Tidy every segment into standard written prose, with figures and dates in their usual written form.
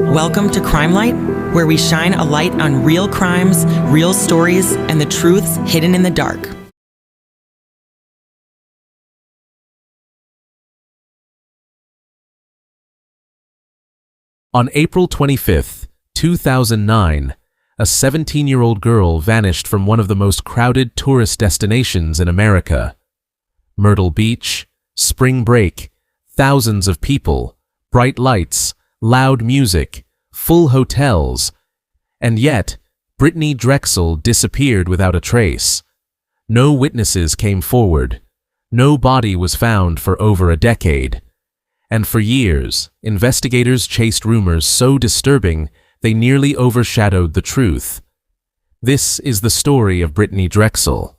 Welcome to Crime Light, where we shine a light on real crimes, real stories, and the truths hidden in the dark. On April 25, 2009, a 17-year-old girl vanished from one of the most crowded tourist destinations in America. Myrtle Beach, spring break, thousands of people, bright lights, loud music, full hotels, and yet Brittanee Drexel disappeared without a trace. No witnesses came forward. No body was found for over a decade. And for years, investigators chased rumors so disturbing they nearly overshadowed the truth. This is the story of Brittanee Drexel.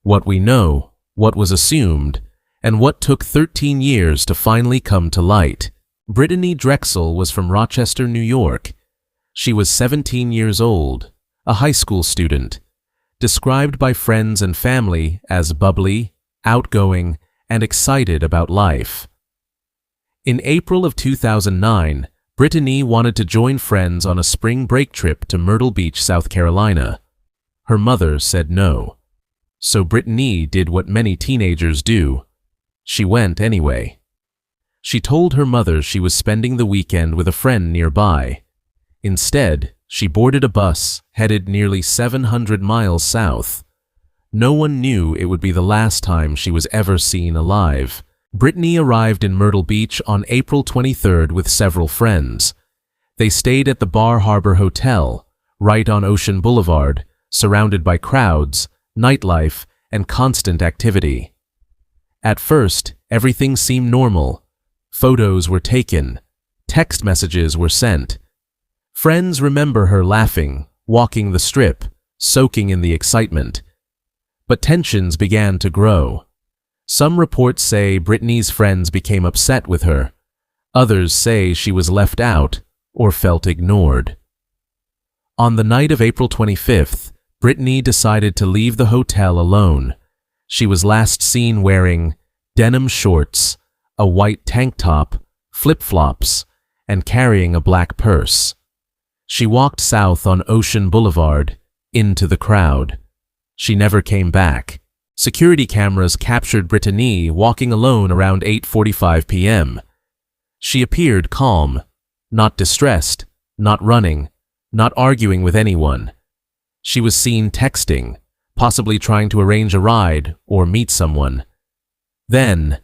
What we know, what was assumed, and what took 13 years to finally come to light. Brittanee Drexel was from Rochester, New York. She was 17 years old, a high school student, described by friends and family as bubbly, outgoing, and excited about life. In April of 2009, Brittanee wanted to join friends on a spring break trip to Myrtle Beach, South Carolina. Her mother said no. So Brittanee did what many teenagers do. She went anyway. She told her mother she was spending the weekend with a friend nearby. Instead, she boarded a bus headed nearly 700 miles south. No one knew it would be the last time she was ever seen alive. Brittanee arrived in Myrtle Beach on April 23rd with several friends. They stayed at the Bar Harbor Hotel, right on Ocean Boulevard, surrounded by crowds, nightlife, and constant activity. At first, everything seemed normal. Photos were taken. Text messages were sent. Friends remember her laughing, walking the strip, soaking in the excitement. But tensions began to grow. Some reports say Brittanee's friends became upset with her. Others say she was left out or felt ignored. On the night of April 25th, Brittanee decided to leave the hotel alone. She was last seen wearing denim shorts, a white tank top, flip-flops, and carrying a black purse. She walked south on Ocean Boulevard, into the crowd. She never came back. Security cameras captured Brittanee walking alone around 8:45 p.m. She appeared calm, not distressed, not running, not arguing with anyone. She was seen texting, possibly trying to arrange a ride or meet someone. Then,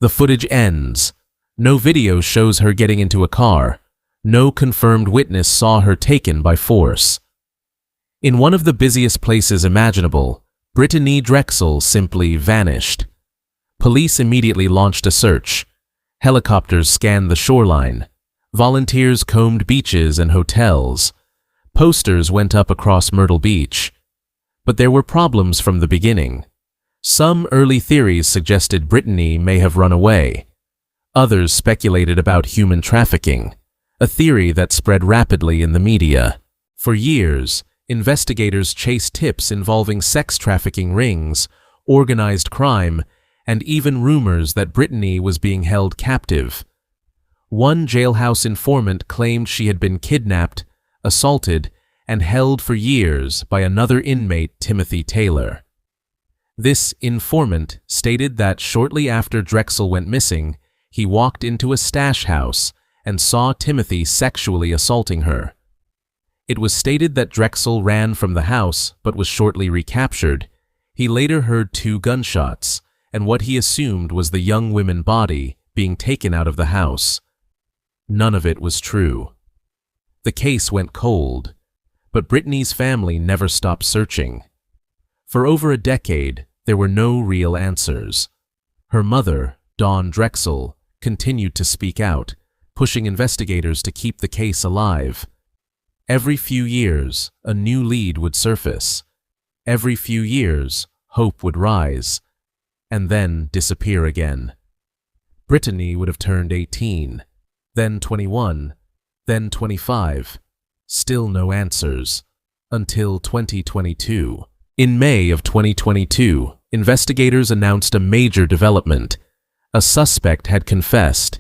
the footage ends. No video shows her getting into a car. No confirmed witness saw her taken by force. In one of the busiest places imaginable, Brittanee Drexel simply vanished. Police immediately launched a search. Helicopters scanned the shoreline. Volunteers combed beaches and hotels. Posters went up across Myrtle Beach. But there were problems from the beginning. Some early theories suggested Brittanee may have run away. Others speculated about human trafficking, a theory that spread rapidly in the media. For years, investigators chased tips involving sex trafficking rings, organized crime, and even rumors that Brittanee was being held captive. One jailhouse informant claimed she had been kidnapped, assaulted, and held for years by another inmate, Timothy Taylor. This informant stated that shortly after Drexel went missing, he walked into a stash house and saw Timothy sexually assaulting her. It was stated that Drexel ran from the house but was shortly recaptured. He later heard 2 gunshots and what he assumed was the young woman's body being taken out of the house. None of it was true. The case went cold, but Brittanee's family never stopped searching. For over a decade, there were no real answers. Her mother, Dawn Drexel, continued to speak out, pushing investigators to keep the case alive. Every few years, a new lead would surface. Every few years, hope would rise, and then disappear again. Brittanee would have turned 18, then 21, then 25. Still no answers, until 2022. In May of 2022, investigators announced a major development. A suspect had confessed.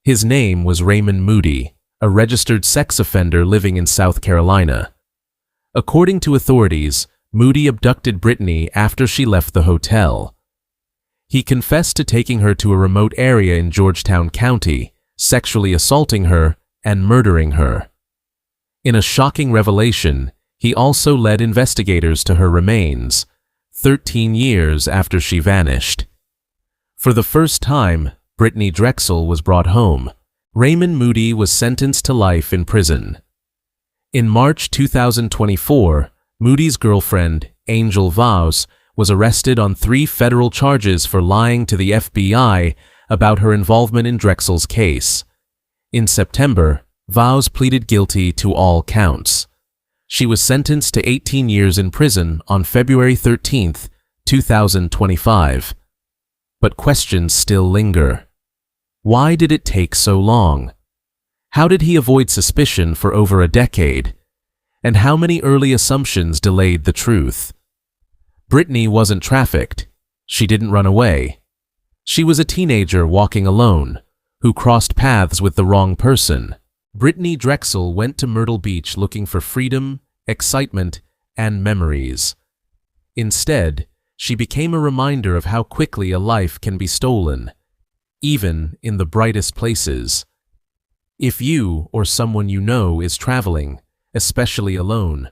His name was Raymond Moody, a registered sex offender living in South Carolina. According to authorities, Moody abducted Brittanee after she left the hotel. He confessed to taking her to a remote area in Georgetown County, sexually assaulting her and murdering her. In a shocking revelation, he also led investigators to her remains, 13 years after she vanished. For the first time, Brittanee Drexel was brought home. Raymond Moody was sentenced to life in prison. In March 2024, Moody's girlfriend, Angel Vaz, was arrested on 3 federal charges for lying to the FBI about her involvement in Drexel's case. In September, Vaz pleaded guilty to all counts. She was sentenced to 18 years in prison on February 13, 2025. But questions still linger. Why did it take so long? How did he avoid suspicion for over a decade? And how many early assumptions delayed the truth? Brittanee wasn't trafficked. She didn't run away. She was a teenager walking alone, who crossed paths with the wrong person. Brittanee Drexel went to Myrtle Beach looking for freedom, excitement, and memories. Instead, she became a reminder of how quickly a life can be stolen, even in the brightest places. If you or someone you know is traveling, especially alone,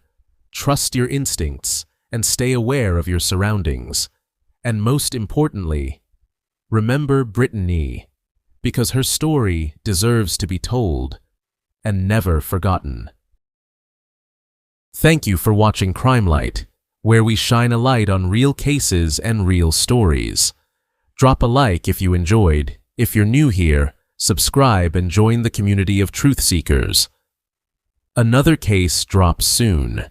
trust your instincts and stay aware of your surroundings. And most importantly, remember Brittanee, because her story deserves to be told and never forgotten. Thank you for watching Crime Light, where we shine a light on real cases and real stories. Drop a like if you enjoyed. If you're new here, subscribe and join the community of truth seekers. Another case drops soon.